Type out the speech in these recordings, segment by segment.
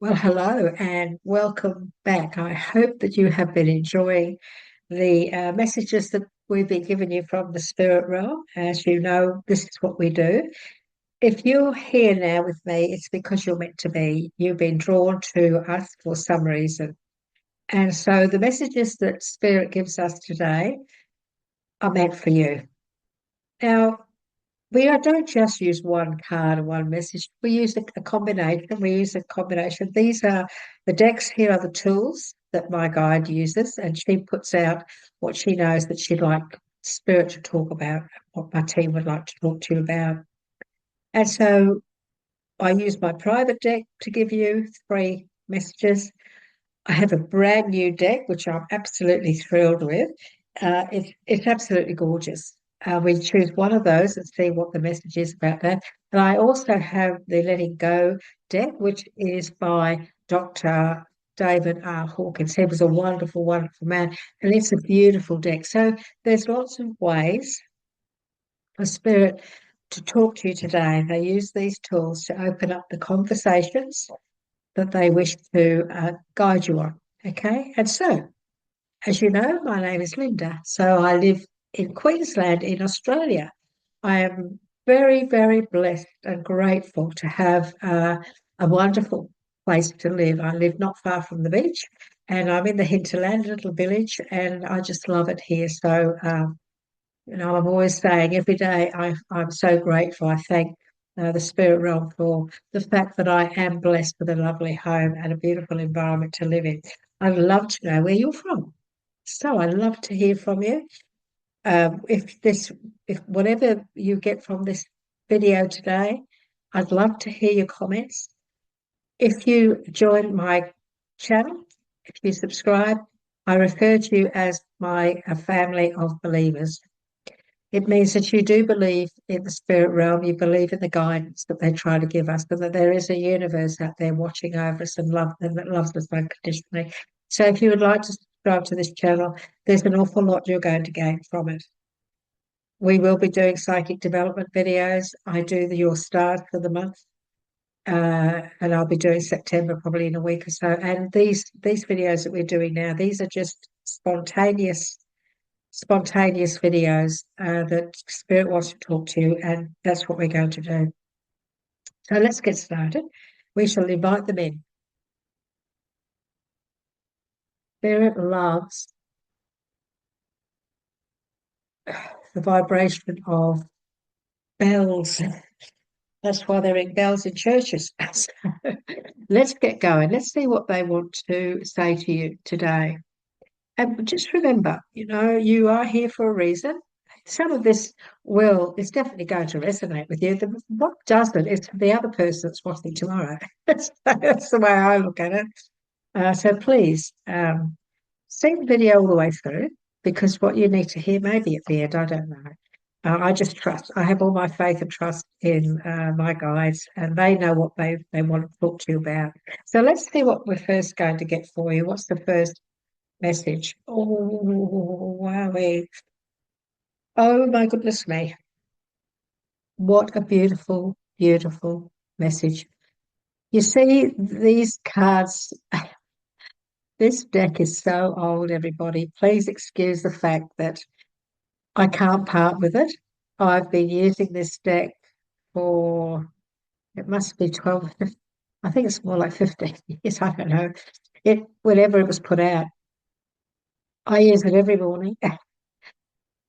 Well, hello and welcome back. I hope that you have been enjoying the messages that we've been giving you from the spirit realm. As you know, this is what we do. If you're here now with me, it's because you're meant to be. You've been drawn to us for some reason. And so the messages that spirit gives us today are meant for you. Now, don't just use one card or one message. We use a combination. We use a combination. These are the decks. Here are the tools that my guide uses, and she puts out what she knows that she'd like spirit to talk about, what my team would like to talk to you about. And so I use my private deck to give you three messages. I have a brand new deck, which I'm absolutely thrilled with. It's absolutely gorgeous. We choose one of those and see what the message is about that. And I also have the Letting Go deck, which is by Dr. David R. Hawkins. He was a wonderful, wonderful man, and it's a beautiful deck. So there's lots of ways for spirit to talk to you today. They use these tools to open up the conversations that they wish to guide you on. Okay, and so as you know, my name is Linda. So I live in Queensland in Australia. I am very, very blessed and grateful to have a wonderful place to live. I live not far from the beach, and I'm in the hinterland, a little village, and I just love it here. So, I'm always saying every day I'm so grateful. I thank the spirit realm for the fact that I am blessed with a lovely home and a beautiful environment to live in. I'd love to know where you're from. So I'd love to hear from you. If whatever you get from this video today, I'd love to hear your comments. If you join my channel, if you subscribe, I refer to you as my a family of believers. It means that you do believe in the spirit realm, you believe in the guidance that they try to give us, and that there is a universe out there watching over us and that loves us unconditionally. So if you would like to subscribe to this channel, there's an awful lot you're going to gain from it. We will be doing psychic development videos. I do your stars for the month. And I'll be doing September probably in a week or so. And these videos that we're doing now, these are just spontaneous videos that Spirit wants to talk to you, and that's what we're going to do. So let's get started. We shall invite them in. Spirit loves the vibration of bells. That's why they're in bells in churches. So let's get going. Let's see what they want to say to you today. And just remember, you are here for a reason. Some of this is definitely going to resonate with you. What doesn't is the other person that's watching tomorrow. That's the way I look at it. So please see the video all the way through, because what you need to hear may be at the end. I don't know. I just trust. I have all my faith and trust in my guides, and they know what they want to talk to you about. So let's see what we're first going to get for you. What's the first message? Oh, wowee. Oh, my goodness me. What a beautiful, beautiful message. You see, these cards, this deck is so old, everybody. Please excuse the fact that I can't part with it. I've been using this deck for, it must be 12, I think it's more like 15 years. I don't know. Whenever it was put out, I use it every morning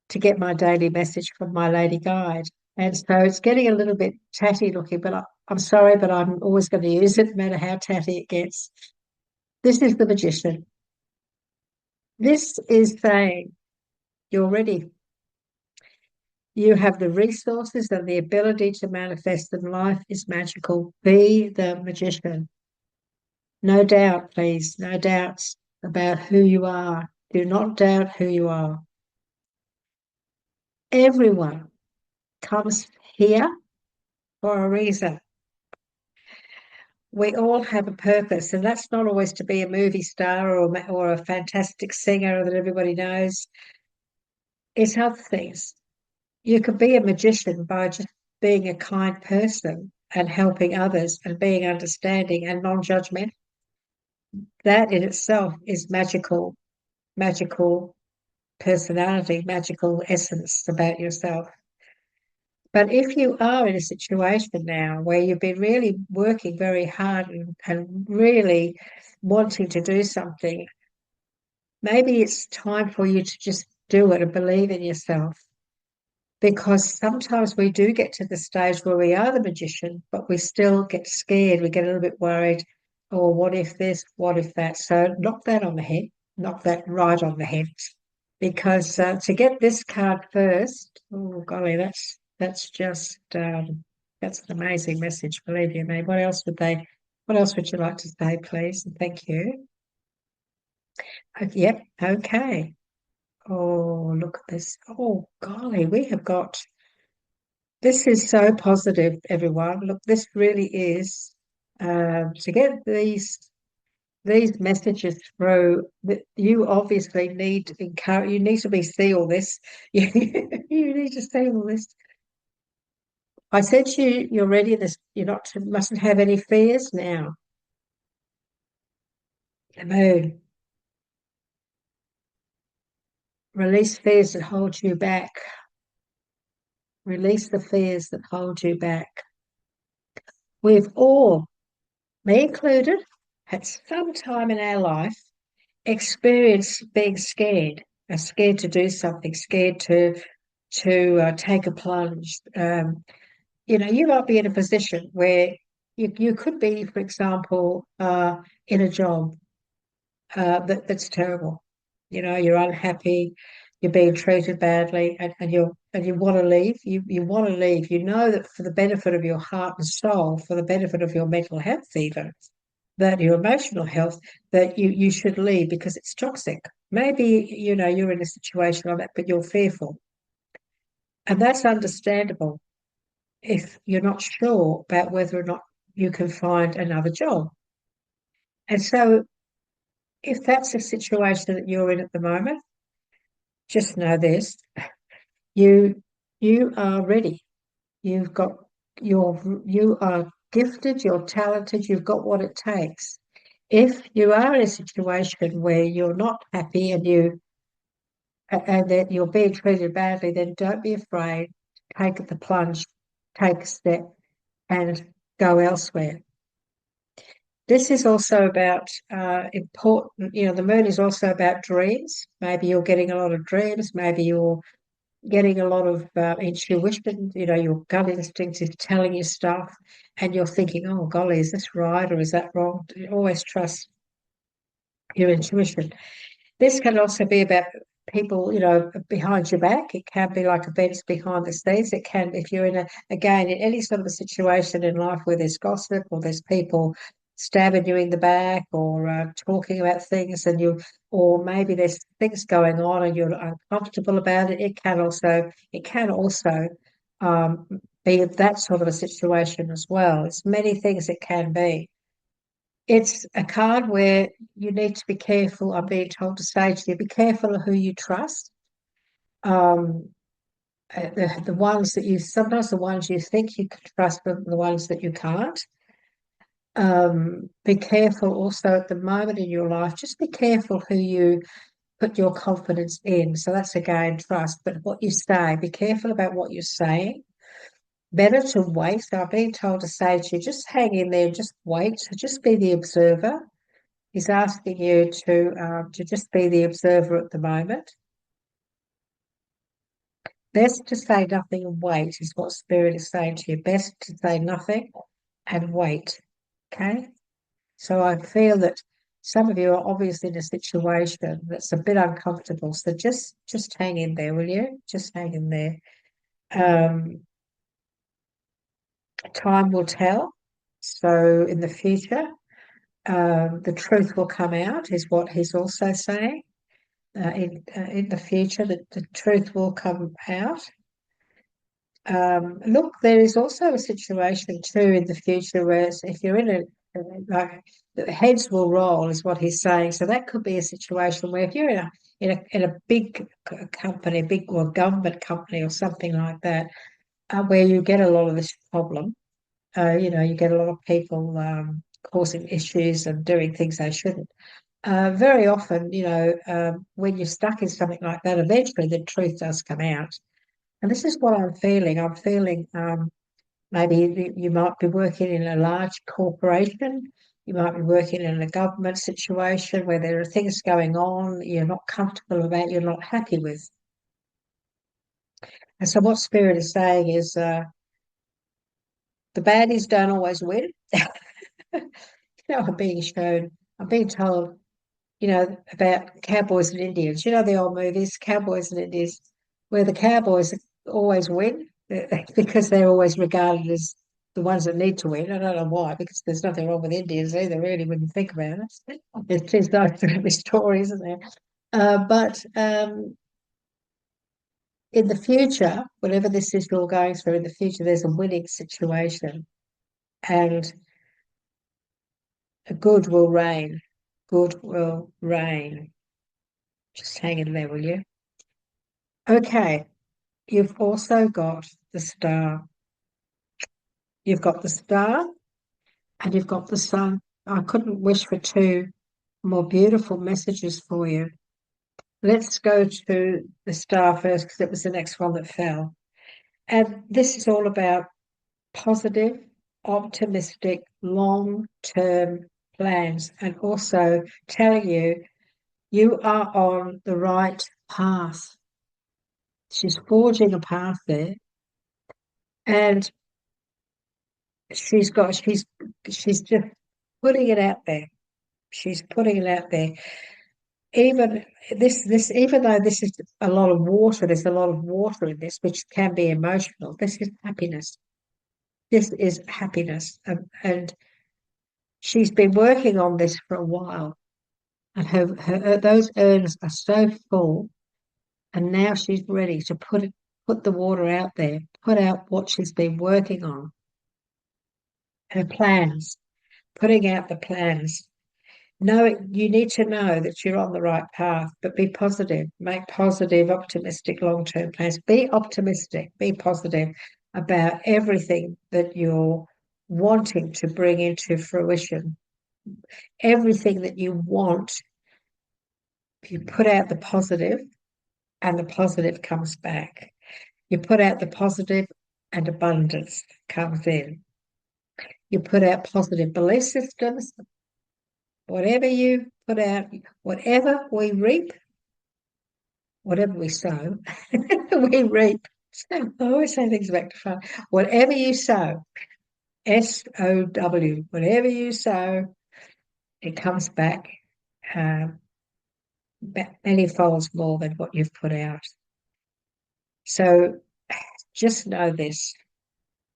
to get my daily message from my lady guide. And so it's getting a little bit tatty looking, but I'm sorry, but I'm always going to use it no matter how tatty it gets. This is the Magician. This is saying you're ready. You have the resources and the ability to manifest them. Life is magical. Be the magician. No doubt, please. No doubts about who you are. Do not doubt who you are. Everyone comes here for a reason. We all have a purpose, and that's not always to be a movie star or a fantastic singer that everybody knows. It's other things. You could be a magician by just being a kind person and helping others and being understanding and non-judgmental. That in itself is magical, magical personality, magical essence about yourself. But if you are in a situation now where you've been really working very hard and really wanting to do something, maybe it's time for you to just do it and believe in yourself. Because sometimes we do get to the stage where we are the magician, but we still get scared. We get a little bit worried. Oh, what if this? What if that? So knock that on the head, knock that right on the head. Because to get this card first, oh golly, that's just that's an amazing message. Believe you me. What else would they? What else would you like to say, please? And thank you. Yep. Okay. Oh, look at this. Oh golly, we have got. This is so positive, everyone. Look, this really is to get these messages through. That you obviously need to encourage. You need to be see all this. You need to see all this. I said to you, you're ready. This you're not mustn't have any fears now. The moon. Release fears that hold you back. Release the fears that hold you back. We've all, me included, at some time in our life experience being scared, scared to do something, scared to take a plunge. You might be in a position where you could be, for example, in a job that's terrible. You're unhappy, you're being treated badly, and you want to leave. You want to leave. You know that for the benefit of your heart and soul, for the benefit of your mental health, even that your emotional health, that you should leave because it's toxic. Maybe you're in a situation like that, but you're fearful, and that's understandable if you're not sure about whether or not you can find another job. And so, if that's the situation that you're in at the moment, just know this: you you are ready. You've got you are gifted. You're talented. You've got what it takes. If you are in a situation where you're not happy and that you're being treated badly, then don't be afraid. Take the plunge, take a step, and go elsewhere. This is also about important. The moon is also about dreams. Maybe you're getting a lot of dreams. Maybe you're getting a lot of intuition. Your gut instinct is telling you stuff, and you're thinking, "Oh, golly, is this right or is that wrong?" Always trust your intuition. This can also be about people, behind your back. It can be like events behind the scenes. It can, if you're again, in any sort of a situation in life where there's gossip or there's people stabbing you in the back or talking about things or maybe there's things going on and you're uncomfortable about it. It can also um, be that sort of a situation as well. It's many things it can be. It's a card where you need to be careful. I'm being told to say to you, be careful of who you trust. Um, the ones that sometimes the ones you think you can trust, but the ones that you can't. Be careful also at the moment in your life. Just be careful who you put your confidence in. So that's again trust, but what you say, be careful about what you're saying. Better to wait. So I'm being told to say to you, just hang in there, just wait. So just be the observer. He's asking you to just be the observer at the moment. Best to say nothing and wait is what Spirit is saying to you. Best to say nothing and wait. Okay? So I feel that some of you are obviously in a situation that's a bit uncomfortable. So just hang in there, will you? Just hang in there. Um, Time will tell. So in the future, the truth will come out, is what he's also saying. In the future, the truth will come out. Look, there is also a situation too in the future where if you're in like the heads will roll, is what he's saying. So that could be a situation where if you're in a big company, big or government company or something like that, where you get a lot of this problem. You get a lot of people. causing issues and doing things they shouldn't. Very often, when you're stuck in something like that, eventually the truth does come out. And this is what I'm feeling. I'm feeling maybe you might be working in a large corporation. You might be working in a government situation where there are things going on you're not comfortable about, you're not happy with. And so what Spirit is saying is the baddies don't always win. I'm being shown, I'm being told, about cowboys and Indians. You know the old movies, Cowboys and Indians, where the cowboys always win because they're always regarded as the ones that need to win. I don't know why, because there's nothing wrong with Indians either, really, when you think about it. It is nice to have a story, isn't there? But in the future, whatever this is you're going through in the future, there's a winning situation, and a good will reign. Good will reign. Just hang in there, will you? Okay, you've also got the star. You've got the star and you've got the sun. I couldn't wish for two more beautiful messages for you. Let's go to the star first because it was the next one that fell. And this is all about positive, optimistic, long-term plans, and also telling you you are on the right path. She's forging a path there, and she's just putting it out there. She's putting it out there. Even even though this is a lot of water, there's a lot of water in this, which can be emotional. This is happiness. This is happiness, and she's been working on this for a while, and her those urns are so full, and now she's ready to put the water out there, put out what she's been working on, her plans, putting out the plans. Know you need to know that you're on the right path, but be positive. Make positive, optimistic, long-term plans. Be optimistic. Be positive about everything that you're wanting to bring into fruition. Everything that you want, you put out the positive, and the positive comes back. You put out the positive, and abundance comes in. You put out positive belief systems. Whatever you put out, whatever we reap, whatever we sow, we reap. I always say things back to front. Whatever you sow, SOW, whatever you sow, it comes back many folds more than what you've put out. So just know this,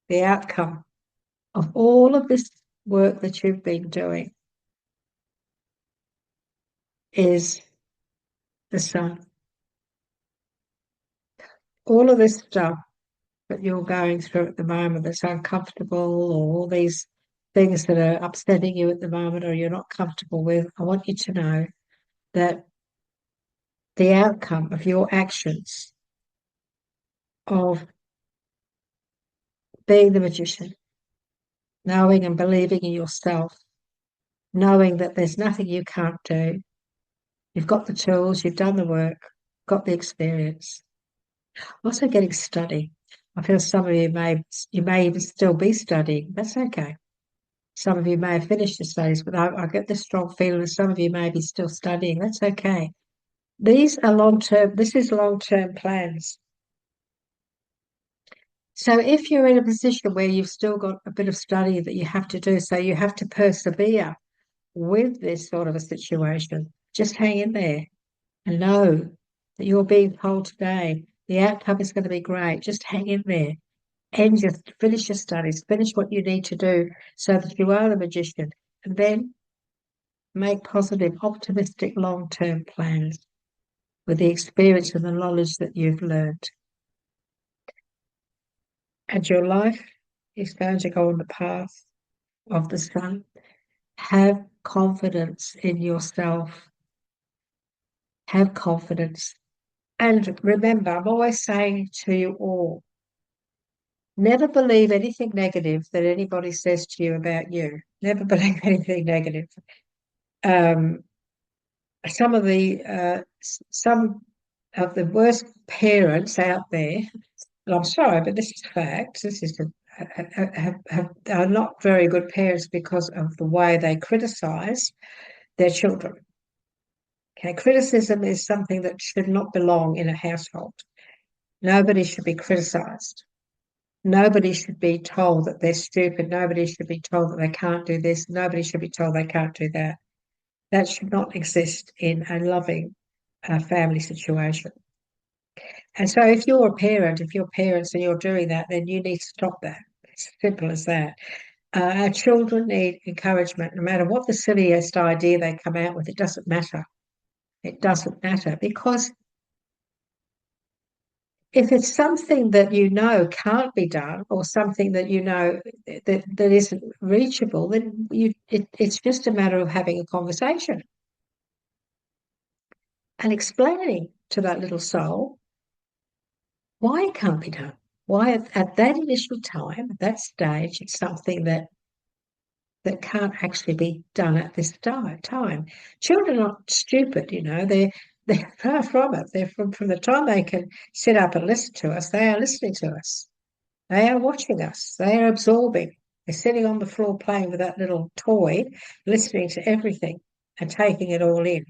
the outcome of all of this work that you've been doing is the sun. All of this stuff that you're going through at the moment that's uncomfortable, or all these things that are upsetting you at the moment or you're not comfortable with, I want you to know that the outcome of your actions of being the magician, knowing and believing in yourself, knowing that there's nothing you can't do. You've got the tools, you've done the work, got the experience. Also getting study. I feel some of you may even still be studying. That's okay. Some of you may have finished your studies, but I get this strong feeling that some of you may be still studying. That's okay. These are long-term, this is long-term plans. So if you're in a position where you've still got a bit of study that you have to do, so you have to persevere with this sort of a situation, just hang in there and know that you're being told today the outcome is going to be great. Just hang in there and just finish your studies, finish what you need to do so that you are the magician, and then make positive, optimistic, long-term plans with the experience and the knowledge that you've learned. And your life is going to go on the path of the sun. Have confidence in yourself. Have confidence. And remember, I'm always saying to you all, Never believe anything negative that anybody says to you about you. Never believe anything negative. Um, some of the worst parents out there, and I'm sorry, but this is fact. This is are not very good parents because of the way they criticize their children. Okay, criticism is something that should not belong in a household. Nobody should be criticized. Nobody should be told that they're stupid. Nobody should be told that they can't do this. Nobody should be told they can't do that. That should not exist in a loving family situation. And so, if you're a parent, if you're parents and you're doing that, then you need to stop that. It's simple as that. Our children need encouragement, no matter what the silliest idea they come out with. It doesn't matter. It doesn't matter because if it's something that you know can't be done or something that you know that isn't reachable, then it's just a matter of having a conversation and explaining to that little soul why it can't be done. Why at that initial time, at that stage, it's something that can't actually be done at this time. Children are not stupid, they're far from it. They're from the time they can sit up and listen to us, they are listening to us. They are watching us. They are absorbing. They're sitting on the floor playing with that little toy, listening to everything and taking it all in.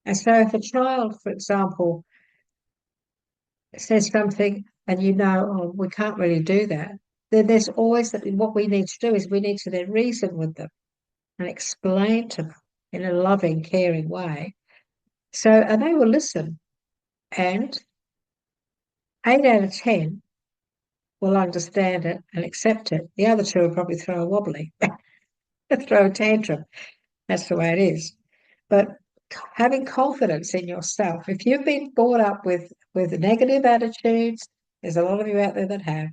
And so if a child, for example, says something and oh, we can't really do that, then there's always what we need to do is we need to then reason with them and explain to them in a loving, caring way. So, and they will listen. And 8 out of 10 will understand it and accept it. The other two will probably throw a wobbly, throw a tantrum. That's the way it is. But having confidence in yourself, if you've been brought up with negative attitudes, there's a lot of you out there that have,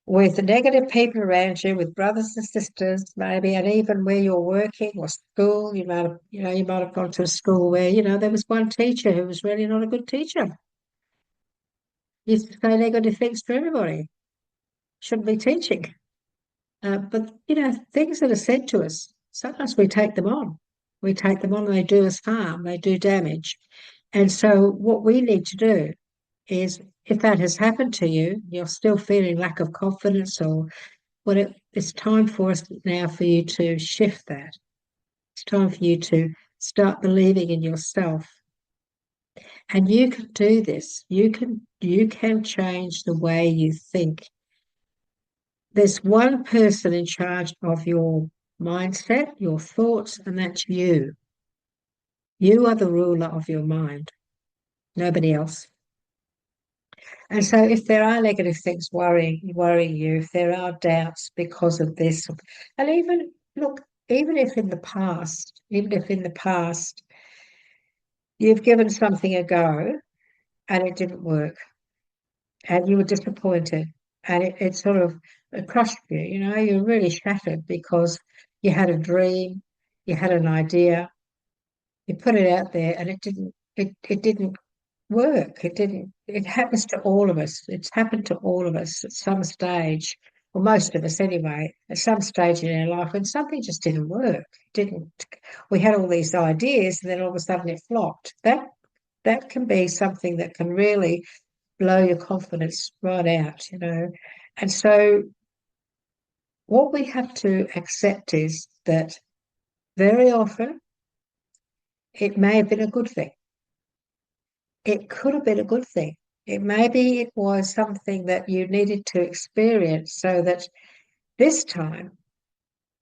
with negative people around you, with brothers and sisters, maybe, and even where you're working or school, you might have gone to a school where, there was one teacher who was really not a good teacher. Used to say negative things to everybody. Shouldn't be teaching. But things that are said to us, sometimes we take them on. We take them on and they do us harm, they do damage. And so what we need to do is if that has happened to you, you're still feeling lack of confidence or it's time for us now for you to shift that. It's time for you to start believing in yourself. And you can do this. You can change the way you think. There's one person in charge of your mindset, your thoughts, and that's you. You are the ruler of your mind, nobody else. And so if there are negative things worrying you, if there are doubts because of this, and even look, even if in the past you've given something a go and it didn't work and you were disappointed and it sort of crushed you, you're really shattered because you had a dream, you had an idea, you put it out there and it didn't work. It happens to all of us. It's happened to all of us at some stage, or most of us anyway, at some stage in our life when something just didn't work. We had all these ideas and then all of a sudden it flopped. That can be something that can really blow your confidence right out. And so what we have to accept is that very often it may have been a good thing. It could have been a good thing. Maybe it was something that you needed to experience so that this time,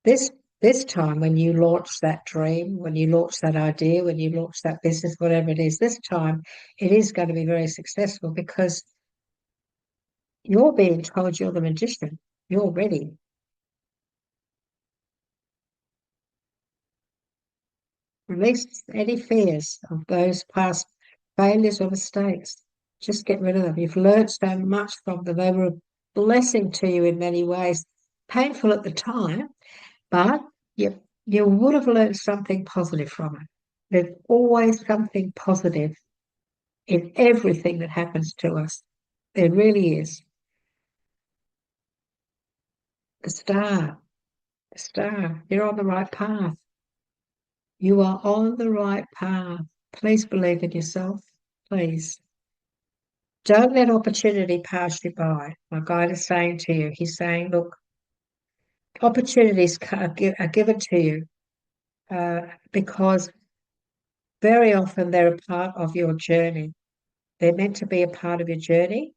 this this time when you launch that dream, when you launch that idea, when you launch that business, whatever it is, this time it is going to be very successful because you're being told you're the magician. You're ready. Release any fears of those past failures or mistakes. Just get rid of them. You've learned so much from them. They were a blessing to you in many ways. Painful at the time, but you would have learned something positive from it. There's always something positive in everything that happens to us. There really is. The star, the star. You're on the right path. You are on the right path. Please believe in yourself. Please. Don't let opportunity pass you by. My guide is saying to you, he's saying, look, opportunities are given to you because very often they're a part of your journey. They're meant to be a part of your journey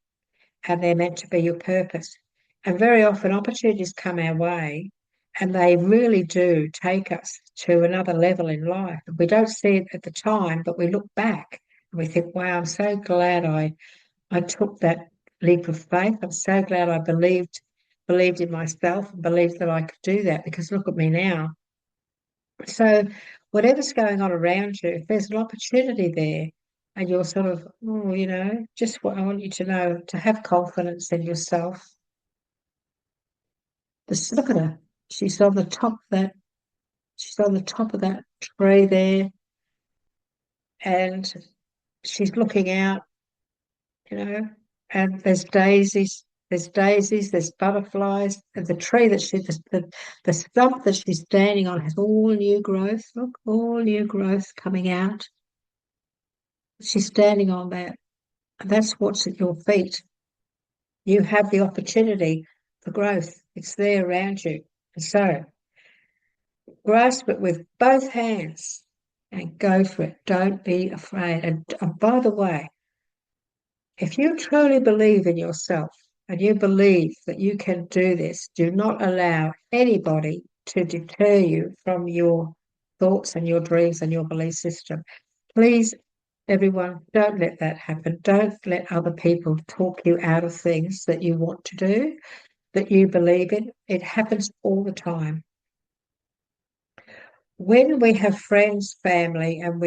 and they're meant to be your purpose. And very often opportunities come our way and they really do take us to another level in life. We don't see it at the time, but we look back and we think, wow, I'm so glad I took that leap of faith. I'm so glad I believed in myself and believed that I could do that because look at me now. So whatever's going on around you, if there's an opportunity there and you're sort of, oh, just what I want you to know, to have confidence in yourself. Just look at her. She's on the top of that, she's on the top of that tree there and she's looking out, and there's butterflies, and the tree that the stump that she's standing on has all new growth. Look, all new growth coming out. She's standing on that, and that's what's at your feet. You have the opportunity for growth. It's there around you. And so grasp it with both hands and go for it. Don't be afraid. And by the way, if you truly believe in yourself and you believe that you can do this, do not allow anybody to deter you from your thoughts and your dreams and your belief system. Please, everyone, don't let that happen. Don't let other people talk you out of things that you want to do, that you believe in. It happens all the time. When we have friends, family, and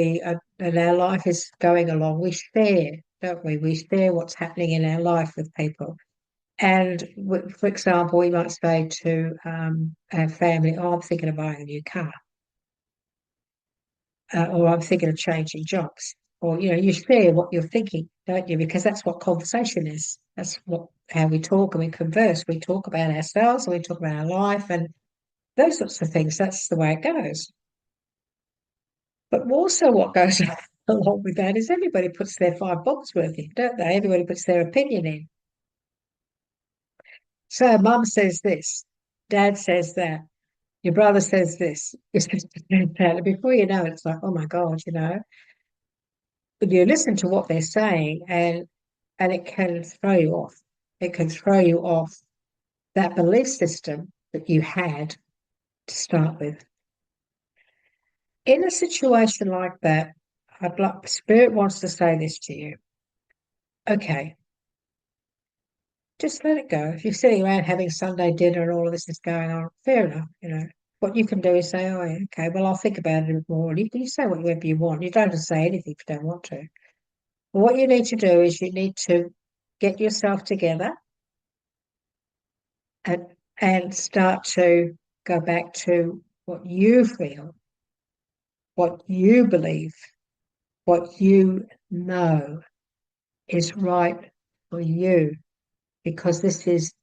our life is going along, we share, don't we? We share what's happening in our life with people. And for example, we might say to our family, "Oh, I'm thinking of buying a new car," or "I'm thinking of changing jobs," or you share what you're thinking, don't you? Because that's what conversation is. That's how we talk and we converse. We talk about ourselves and we talk about our life and those sorts of things. That's the way it goes. But also what goes along with that is everybody puts their $5 worth in, don't they? Everybody puts their opinion in. So mum says this, dad says that, your brother says this, your sister says that. And before you know it, it's like, oh my God, But you listen to what they're saying and it can throw you off. It can throw you off that belief system that you had to start with. In a situation like that, Spirit wants to say this to you. Okay, just let it go. If you're sitting around having Sunday dinner and all of this is going on, fair enough. What you can do is say, oh, yeah, okay, well, I'll think about it a bit more. And you say whatever you want. You don't have to say anything if you don't want to. But what you need to do is you need to get yourself together and start to go back to what you feel, what you believe, what you know is right for you, because this is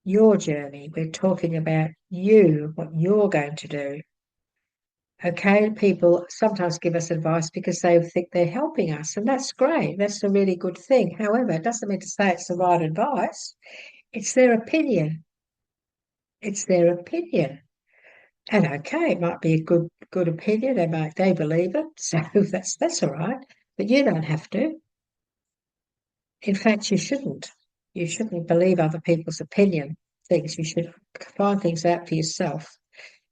your journey. We're talking about you, what you're going to do. Okay, people sometimes give us advice because they think they're helping us, and that's great. That's a really good thing. However, it doesn't mean to say it's the right advice. It's their opinion. It's their opinion. And okay, it might be a good opinion. They believe it, so that's all right. But you don't have to. In fact, you shouldn't. You shouldn't believe other people's opinion things. You should find things out for yourself.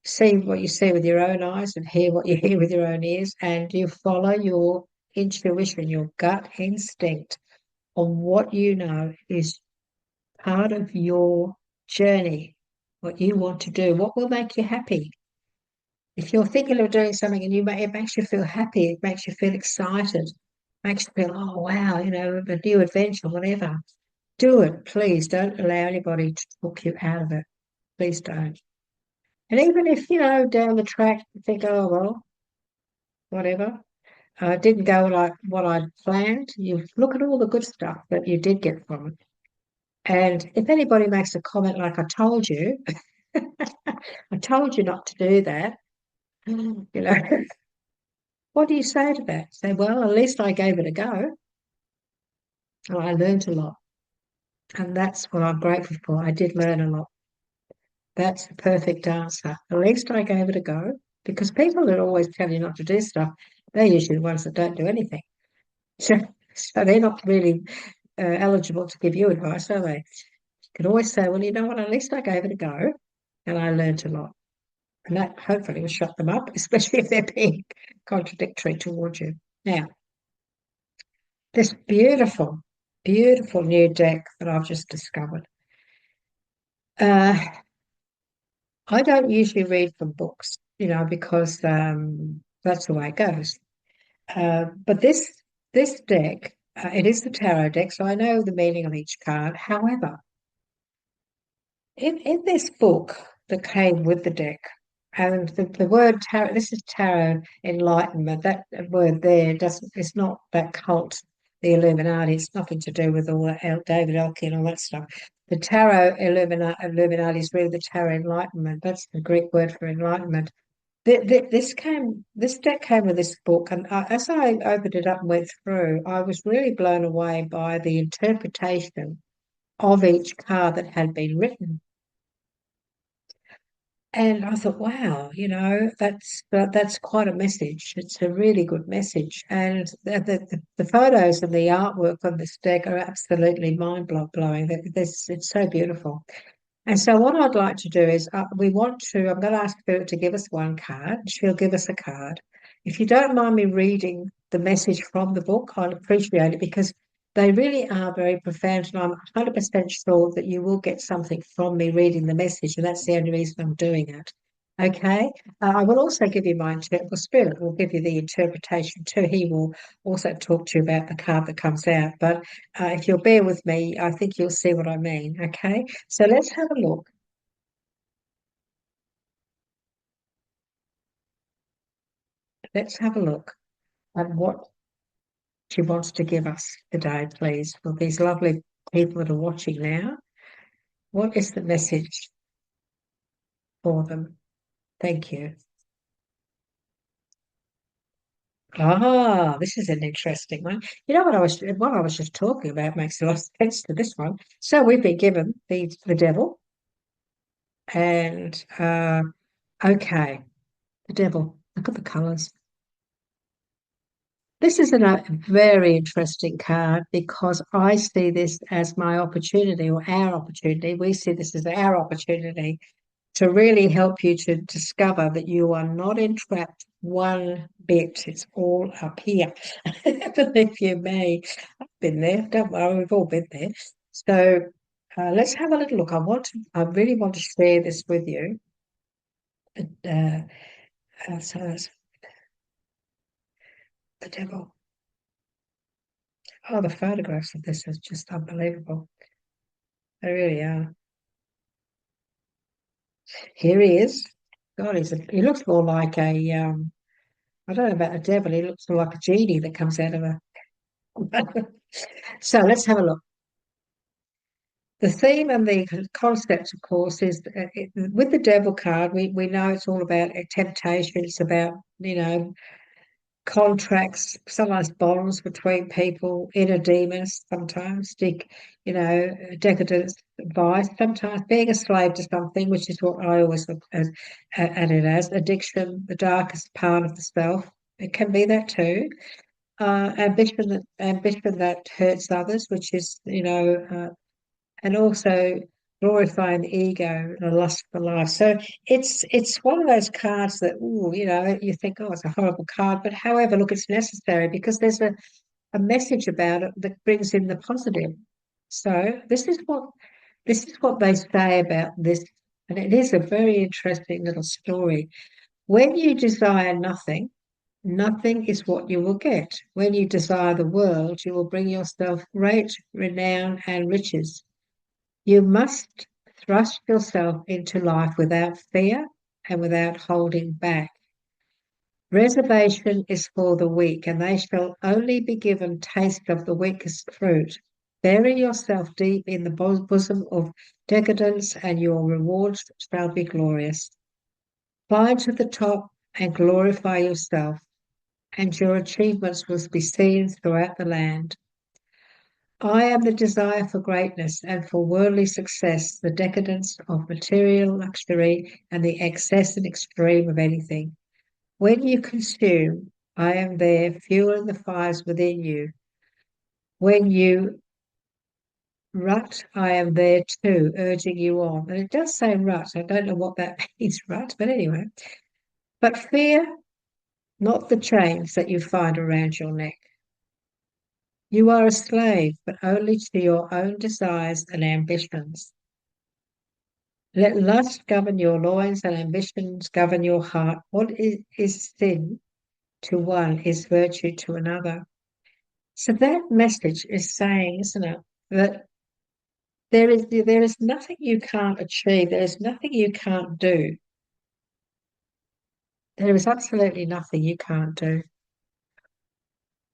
See what you see with your own eyes and hear what you hear with your own ears, and you follow your intuition, your gut instinct on what you know is part of your journey, what you want to do, what will make you happy. If you're thinking of doing something and it makes you feel happy, it makes you feel excited, makes you feel, oh wow, a new adventure, whatever. Do it, please. Don't allow anybody to talk you out of it. Please don't. And even if, down the track you think, oh well, whatever, didn't go like what I'd planned, you look at all the good stuff that you did get from it. And if anybody makes a comment like I told you, I told you not to do that, you know, what do you say to that? Say, well, at least I gave it a go and I learned a lot. And that's what I'm grateful for. I did learn a lot. That's the perfect answer. At least I gave it a go because people that always tell you not to do stuff, they're usually the ones that don't do anything. So, so they're not really eligible to give you advice, are they? You can always say, well, you know what, at least I gave it a go and I learned a lot. And that hopefully will shut them up, especially if they're being contradictory towards you. Now, this beautiful, beautiful new deck that I've just discovered. Uh, I don't usually read from books, because that's the way it goes. But this deck, it is the tarot deck, so I know the meaning of each card. However, in this book that came with the deck, and the word tarot, this is tarot enlightenment. That word there doesn't. It's not that cult, the Illuminati. It's nothing to do with all that David Elkin and all that stuff. The tarot Illuminati is really the tarot enlightenment. That's the Greek word for enlightenment. This deck came with this book, and as I opened it up and went through, I was really blown away by the interpretation of each card that had been written. And I thought, wow, that's quite a message. It's a really good message, and the photos and the artwork on this deck are absolutely mind-blowing. It's so beautiful. And so what I'd like to do is I'm going to ask Spirit to give us one card. She'll give us a card. If you don't mind me reading the message from the book, I'd appreciate it because they really are very profound. And I'm 100% sure that you will get something from me reading the message. And that's the only reason I'm doing it. Okay. I will also give you my interpreter. Spirit will give you the interpretation too. He will also talk to you about the card that comes out. But if you'll bear with me, I think you'll see what I mean. Okay. So let's have a look. Let's have a look at what she wants to give us today, please, for these lovely people that are watching now. What is the message for them? Thank you. Ah, this is an interesting one. You know what I was just talking about makes a lot of sense to this one. So we've been given the devil, and okay, the devil. Look at the colours. This is a very interesting card because I see this as my opportunity or our opportunity. We see this as our opportunity to really help you to discover that you are not entrapped one bit. It's all up here. Believe you me, I've been there. Don't worry, we've all been there. So let's have a little look. I really want to share this with you. Uh, so that's the devil. Oh, the photographs of this is just unbelievable. They really are. Here he is. God, he looks more like I don't know about a devil. He looks more like a genie that comes out of a. So let's have a look. The theme and the concept, of course, is with the devil card, we know it's all about temptation. It's about, contracts, sometimes bonds between people, inner demons, sometimes, decadence, vice, sometimes being a slave to something, which is what I always look at it as addiction, the darkest part of the self. It can be that too. Ambition that hurts others, which is, and also glorifying the ego and a lust for life. So it's one of those cards that, ooh, you think, oh, it's a horrible card, but however, look, it's necessary because there's a message about it that brings in the positive. So this is what they say about this, and it is a very interesting little story. When you desire nothing, nothing is what you will get. When you desire the world, you will bring yourself great renown and riches. You must thrust yourself into life without fear and without holding back. Reservation is for the weak, and they shall only be given taste of the weakest fruit. Bury yourself deep in the bosom of decadence, and your rewards shall be glorious. Climb to the top and glorify yourself, and your achievements will be seen throughout the land. I am the desire for greatness and for worldly success, the decadence of material luxury, and the excess and extreme of anything. When you consume, I am there, fueling the fires within you. When you rut, I am there too, urging you on. And it does say rut. I don't know what that means, rut, but anyway. But fear not the chains that you find around your neck. You are a slave, but only to your own desires and ambitions. Let lust govern your loins and ambitions govern your heart. What is sin to one is virtue to another. So that message is saying, isn't it, that there is nothing you can't achieve. There is nothing you can't do. There is absolutely nothing you can't do.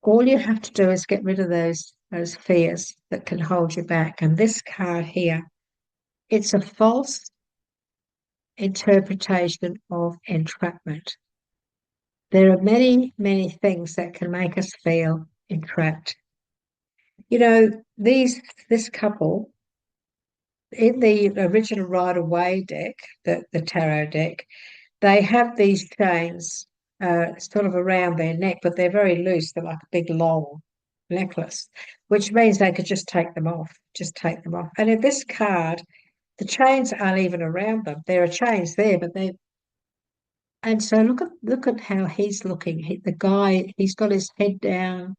All you have to do is get rid of those fears that can hold you back. And this card here, it's a false interpretation of entrapment. There are many, many things that can make us feel entrapped. You know, this couple in the original Rider-Waite deck, the tarot deck, they have these chains sort of around their neck, but they're very loose. They're like a big long necklace, which means they could just take them off, just take them off. And in this card, the chains aren't even around them. There are chains there, but they and so look at how he's looking. The guy, he's got his head down.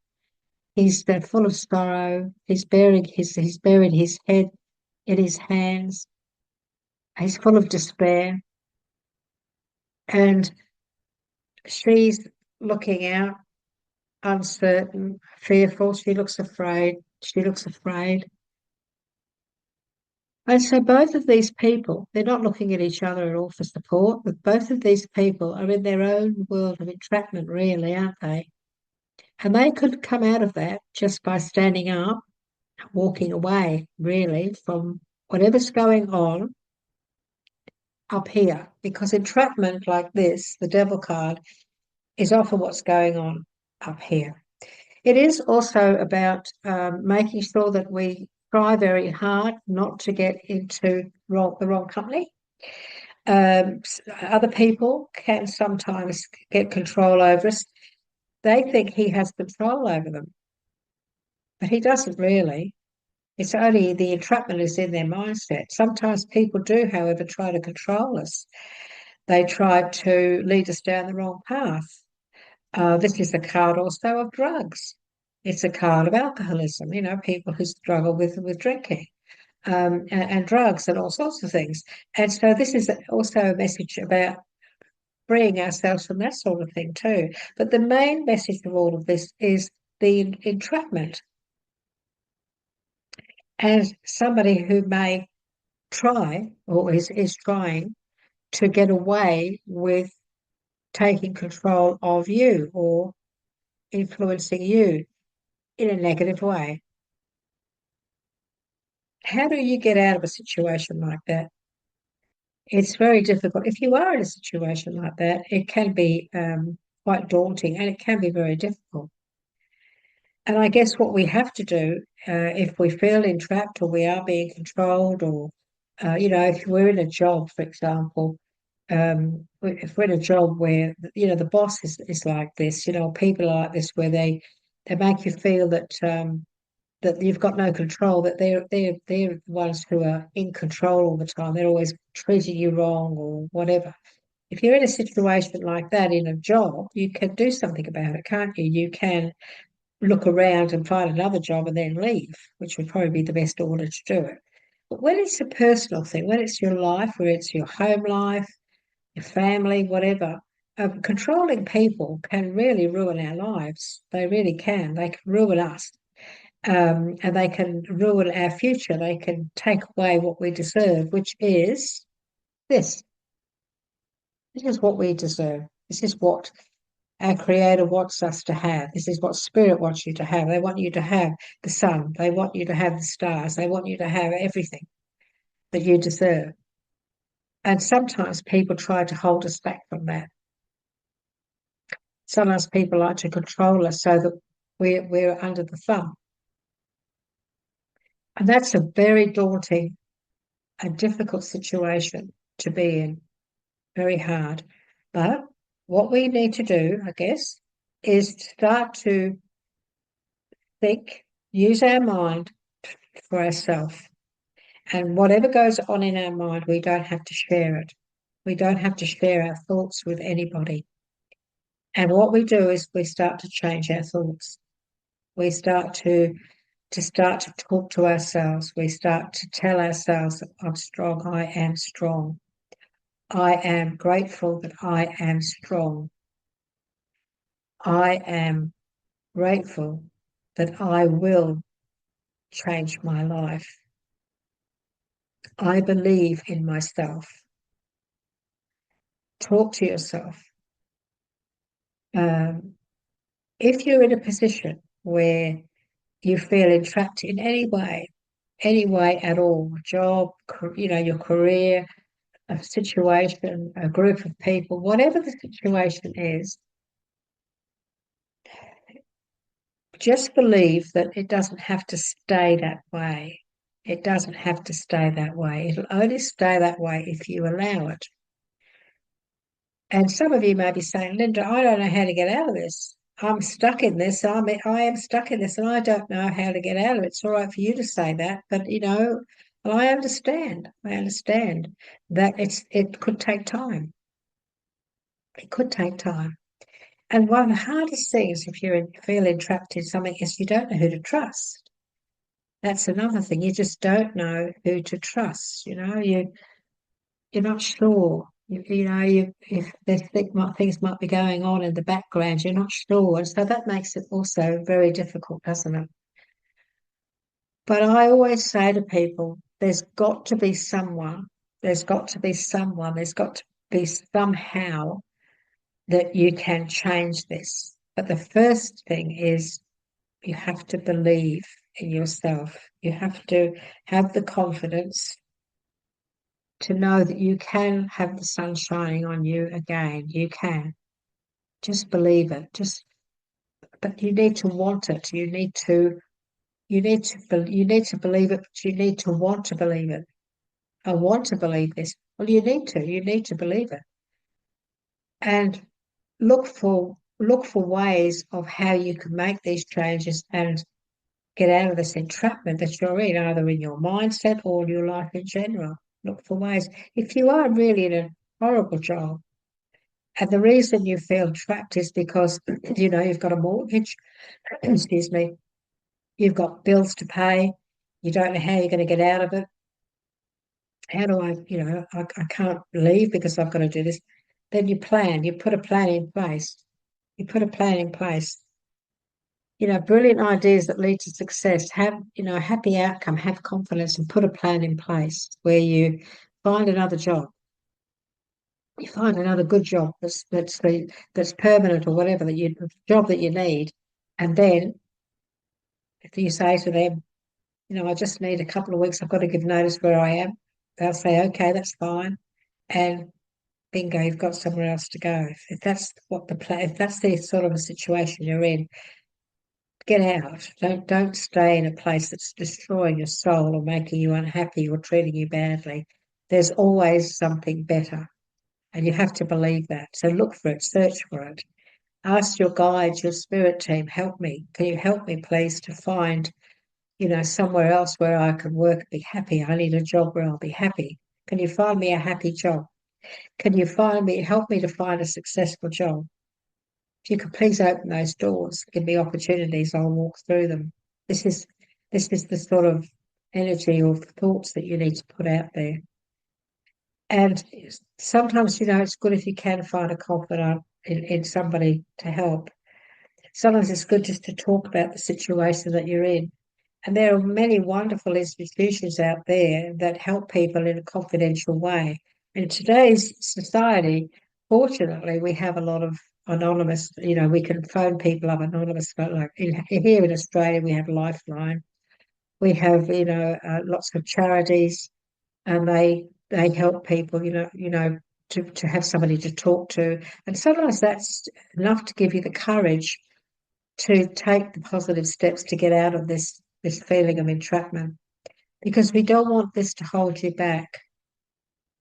He's full of sorrow. He's buried his head in his hands. He's full of despair. And she's looking out, uncertain, fearful. She looks afraid. She looks afraid. And so both of these people, they're not looking at each other at all for support, but both of these people are in their own world of entrapment, really, aren't they? And they could come out of that just by standing up, walking away, really, from whatever's going on up here. Because entrapment like this, the devil card, is often what's going on up here. It is also about making sure that we try very hard not to get into the wrong company. Other people can sometimes get control over us. They think he has control over them, but he doesn't really. It's only the entrapment is in their mindset. Sometimes people do, however, try to control us. They try to lead us down the wrong path. This is a card also of drugs. It's a card of alcoholism, people who struggle with drinking and drugs and all sorts of things. And so this is also a message about freeing ourselves from that sort of thing too. But the main message of all of this is the entrapment. As somebody who may try or is trying to get away with taking control of you or influencing you in a negative way. How do you get out of a situation like that? It's very difficult. If you are in a situation like that, it can be quite daunting and it can be very difficult. And I guess what we have to do, if we feel entrapped or we are being controlled, or, if we're in a job, for example, if we're in a job where, the boss is like this, people are like this, where they make you feel that you've got no control, that they're the ones who are in control all the time. They're always treating you wrong or whatever. If you're in a situation like that in a job, you can do something about it, can't you? You can look around and find another job and then leave, which would probably be the best order to do it. But when it's a personal thing, when it's your life, where it's your home life, your family, whatever, controlling people can really ruin our lives. They really can. They can ruin us. And they can ruin our future. They can take away what we deserve, which is this. This is what we deserve. This is what our Creator wants us to have. This is what Spirit wants you to have. They want you to have the sun. They want you to have the stars. They want you to have everything that you deserve. And sometimes people try to hold us back from that. Sometimes people like to control us so that we're under the thumb. And that's a very daunting and difficult situation to be in, very hard. But what we need to do, I guess, is start to think, use our mind for ourselves. And whatever goes on in our mind, we don't have to share it. We don't have to share our thoughts with anybody. And what we do is we start to change our thoughts. We start to talk to ourselves. We start to tell ourselves, I'm strong, I am strong. I am grateful that I am strong. I am grateful that I will change my life. I believe in myself. Talk to yourself. If you're in a position where you feel entrapped in any way at all, job, your career, a situation, a group of people, whatever the situation is, just believe that it doesn't have to stay that way. It doesn't have to stay that way. It'll only stay that way if you allow it. And some of you may be saying, Linda, I don't know how to get out of this. I'm stuck in this. I am stuck in this and I don't know how to get out of it. It's all right for you to say that, but well, I understand. I understand that it could take time. It could take time. And one of the hardest things if you're feeling trapped in something is you don't know who to trust. That's another thing. You just don't know who to trust. You're not sure. If things might be going on in the background, you're not sure. And so that makes it also very difficult, doesn't it? But I always say to people, there's got to be someone, there's got to be someone, there's got to be somehow that you can change this. But the first thing is you have to believe in yourself. You have to have the confidence to know that you can have the sun shining on you again. You can. Just believe it. But you need to want it. You need to believe it, but you need to want to believe it. I want to believe this. Well, you need to believe it. And look for ways of how you can make these changes and get out of this entrapment that you're in, either in your mindset or your life in general. Look for ways. If you are really in a horrible job, and the reason you feel trapped is because you've got a mortgage, excuse me, you've got bills to pay, you don't know how you're going to get out of it. How do I can't leave because I've got to do this. Then you put a plan in place. You put a plan in place. Brilliant ideas that lead to success, have, a happy outcome, have confidence and put a plan in place where you find another job. You find another good job that's permanent or whatever, the job that you need. And then if you say to them, I just need a couple of weeks, I've got to give notice where I am, they'll say, okay, that's fine. And bingo, you've got somewhere else to go. If that's if that's the sort of a situation you're in, get out. Don't stay in a place that's destroying your soul or making you unhappy or treating you badly. There's always something better. And you have to believe that. So look for it, search for it. Ask your guides, your spirit team, help me. Can you help me, please, to find, somewhere else where I can work and be happy? I need a job where I'll be happy. Can you find me a happy job? Can you help me to find a successful job? If you could please open those doors, give me opportunities, I'll walk through them. This is the sort of energy or thoughts that you need to put out there. And sometimes, it's good if you can find a confidant in somebody to help. Sometimes it's good just to talk about the situation that you're in. And there are many wonderful institutions out there that help people in a confidential way. In today's society, fortunately, we have a lot of anonymous. We can phone people up anonymous, but like here in Australia, we have Lifeline. We have, lots of charities, and they help people, to have somebody to talk to. And sometimes that's enough to give you the courage to take the positive steps to get out of this feeling of entrapment, because we don't want this to hold you back.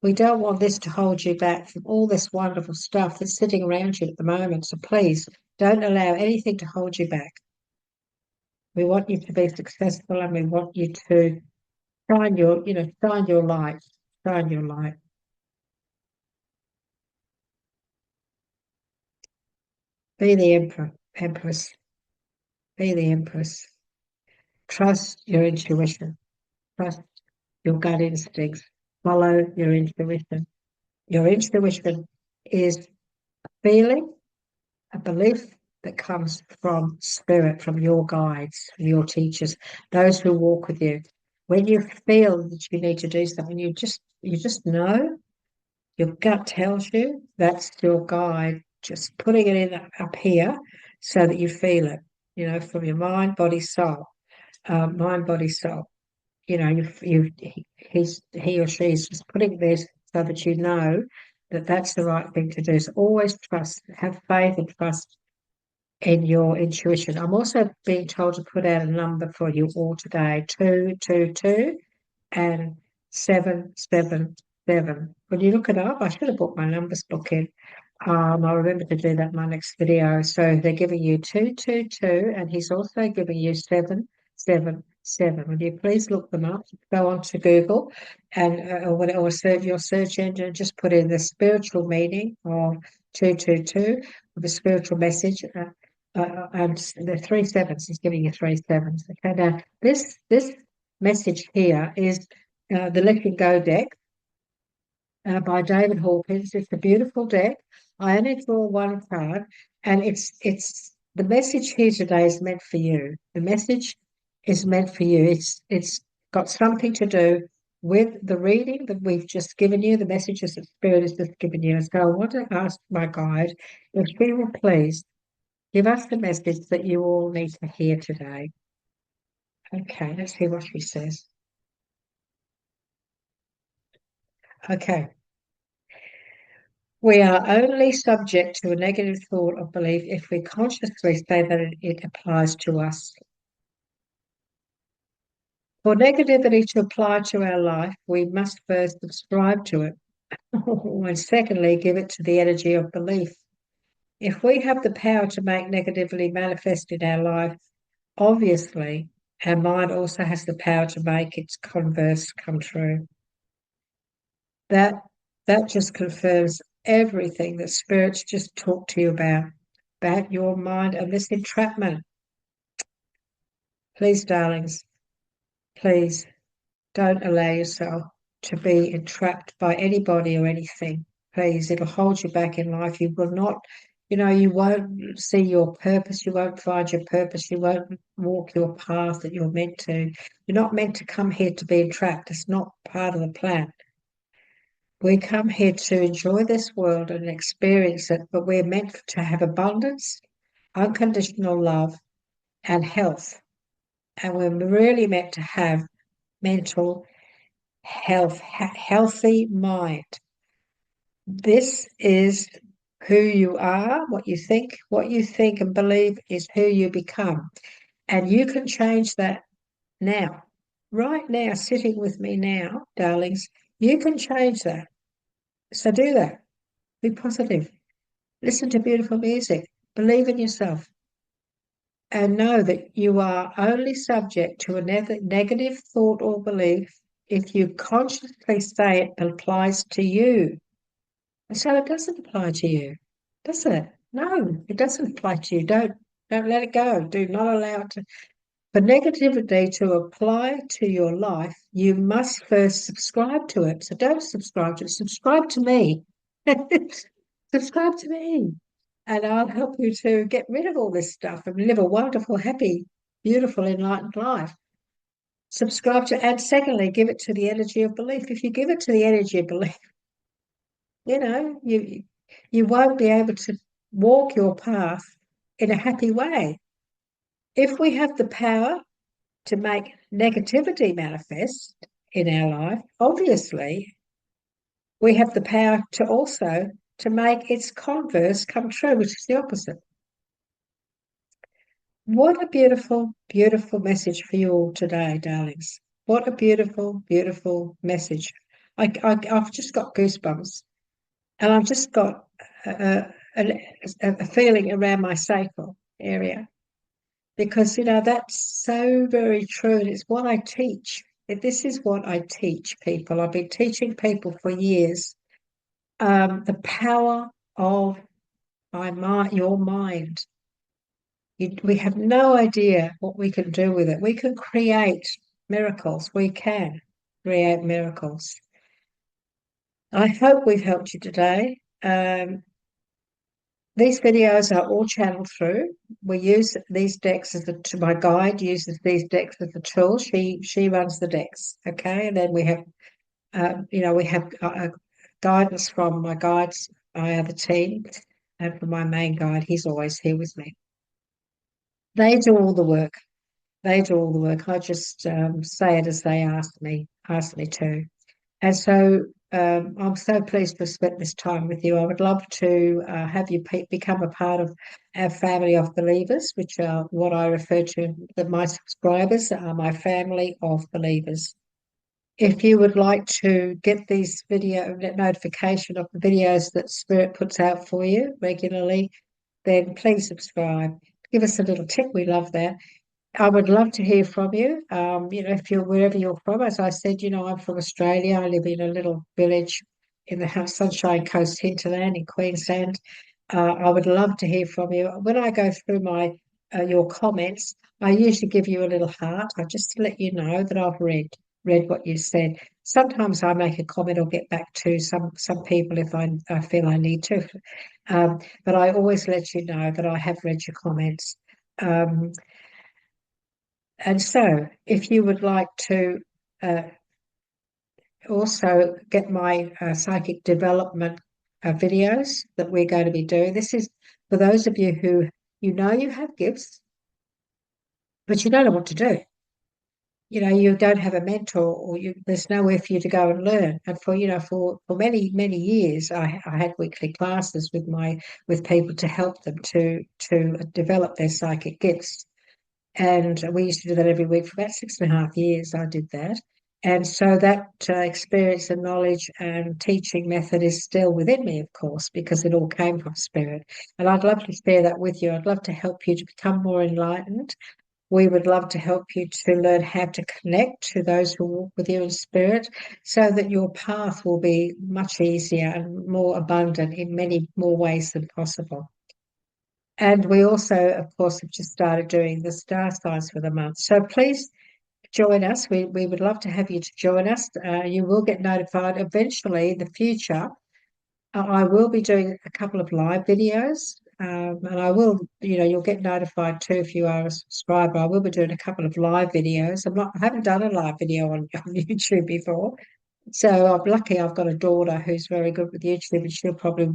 We don't want this to hold you back from all this wonderful stuff that's sitting around you at the moment. So please don't allow anything to hold you back. We want you to be successful, and we want you to shine your light, shine your light. Be the empress, be the empress. Trust your intuition, trust your gut instincts, follow your intuition. Your intuition is a feeling, a belief that comes from spirit, from your guides, from your teachers, those who walk with you. When you feel that you need to do something, you just know, your gut tells you that's your guide, just putting it in up here so that you feel it, from your mind, body, soul. Mind, body, soul. He or she is just putting this so that you know that that's the right thing to do. So always trust, have faith and trust in your intuition. I'm also being told to put out a number for you all today: 222 and 777. When you look it up, I should have brought my numbers book in. I'll remember to do that in my next video. So they're giving you 222, and he's also giving you 777. Will you please look them up? Go on to Google and or search your search engine. Just put in the spiritual meaning of 222 with a spiritual message. And the three sevens. He's giving you three sevens. Okay, now this message here is the Letting Go deck by David Hawkins. It's a beautiful deck. I only draw one card, and it's the message here today is meant for you. The message is meant for you. It's got something to do with the reading that we've just given you, the messages that Spirit has just given you. So I want to ask my guide if she will please give us the message that you all need to hear today. Okay, let's see what she says. Okay. We are only subject to a negative thought or belief if we consciously say that it applies to us. For negativity to apply to our life, we must first subscribe to it, and secondly, give it to the energy of belief. If we have the power to make negativity manifest in our life, obviously, our mind also has the power to make its converse come true. That just confirms everything that Spirit's just talked to you about your mind and this entrapment. Please, darlings, please don't allow yourself to be entrapped by anybody or anything. Please, it'll hold you back in life. You will not, you won't see your purpose. You won't find your purpose. You won't walk your path that you're meant to. You're not meant to come here to be entrapped. It's not part of the plan. We come here to enjoy this world and experience it, but we're meant to have abundance, unconditional love, and health. And we're really meant to have mental health, healthy mind. This is who you are, what you think and believe is who you become. And you can change that now, right now, sitting with me now, darlings. You can change that. So do that. Be positive. Listen to beautiful music. Believe in yourself. And know that you are only subject to a negative thought or belief if you consciously say it applies to you. And so it doesn't apply to you, does it? No, it doesn't apply to you. Don't let it go. Do not allow it to. For negativity to apply to your life, you must first subscribe to it. So don't subscribe to it. Subscribe to me. Subscribe to me. And I'll help you to get rid of all this stuff and live a wonderful, happy, beautiful, enlightened life. Subscribe to, and secondly, give it to the energy of belief. If you give it to the energy of belief, you won't be able to walk your path in a happy way. If we have the power to make negativity manifest in our life, obviously we have the power to also to make its converse come true, which is the opposite. What a beautiful, beautiful message for you all today, darlings. What a beautiful, beautiful message. I've just got goosebumps, and I've just got a feeling around my sacral area because, that's so very true. And it's what I teach. This is what I teach people. I've been teaching people for years, the power of your mind. We have no idea what we can do with it. We can create miracles. We can create miracles. I hope we've helped you today. These videos are all channeled through. We use these decks my guide uses these decks as a tool. She runs the decks, okay? And then we have, we have guidance from my guides, my other team, and from my main guide. He's always here with me. They do all the work. They do all the work. I just say it as they ask me to. And so I'm so pleased to have spent this time with you. I would love to have you become a part of our family of believers, which are what I refer to, that my subscribers are my family of believers. If you would like to get these video notification of the videos that Spirit puts out for you regularly, then please subscribe. Give us a little tick. We love that. I would love to hear from you. If you're wherever you're from, as I said, I'm from Australia. I live in a little village in the Sunshine Coast hinterland in Queensland. I would love to hear from you. When I go through your comments, I usually give you a little heart. Just to let you know that I've read what you said. Sometimes I make a comment or get back to some people if I feel I need to, but I always let you know that I have read your comments. And so, if you would like to uh, also get my psychic development videos that we're going to be doing, this is for those of you who you have gifts, but you don't know what to do. You don't have a mentor, or there's nowhere for you to go and learn. And for many many years, I had weekly classes with people to help them to develop their psychic gifts. And we used to do that every week for about 6.5 years. I did that. And so that experience and knowledge and teaching method is still within me, of course, because it all came from Spirit. And I'd love to share that with you. I'd love to help you to become more enlightened. We would love to help you to learn how to connect to those who walk with you in Spirit so that your path will be much easier and more abundant in many more ways than possible. And we also, of course, have just started doing the star signs for the month. So please join us. We would love to have you to join us. You will get notified eventually in the future. I will be doing a couple of live videos. And you'll get notified too if you are a subscriber. I will be doing a couple of live videos. I haven't done a live video on YouTube before. So I'm lucky I've got a daughter who's very good with YouTube, and she'll probably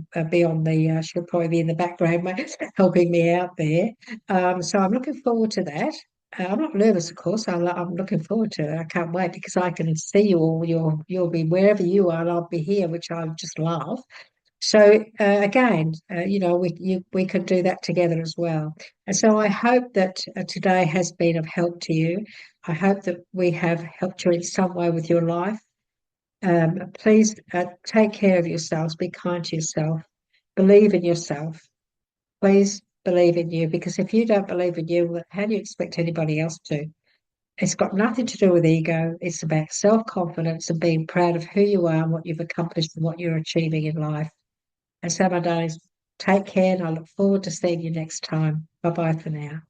she'll probably be in the background helping me out there. So I'm looking forward to that. I'm not nervous, of course. I'm looking forward to it. I can't wait because I can see you all. You'll be wherever you are, and I'll be here, which I just love. So again, we can do that together as well. And so I hope that today has been of help to you. I hope that we have helped you in some way with your life. Please take care of yourselves. Be kind to yourself. Believe in yourself. Please believe in you, because if you don't believe in you, how do you expect anybody else to? It's got nothing to do with ego. It's about self-confidence and being proud of who you are and what you've accomplished and what you're achieving in life. And so, my darlings, take care, and I look forward to seeing you next time. Bye-bye for now.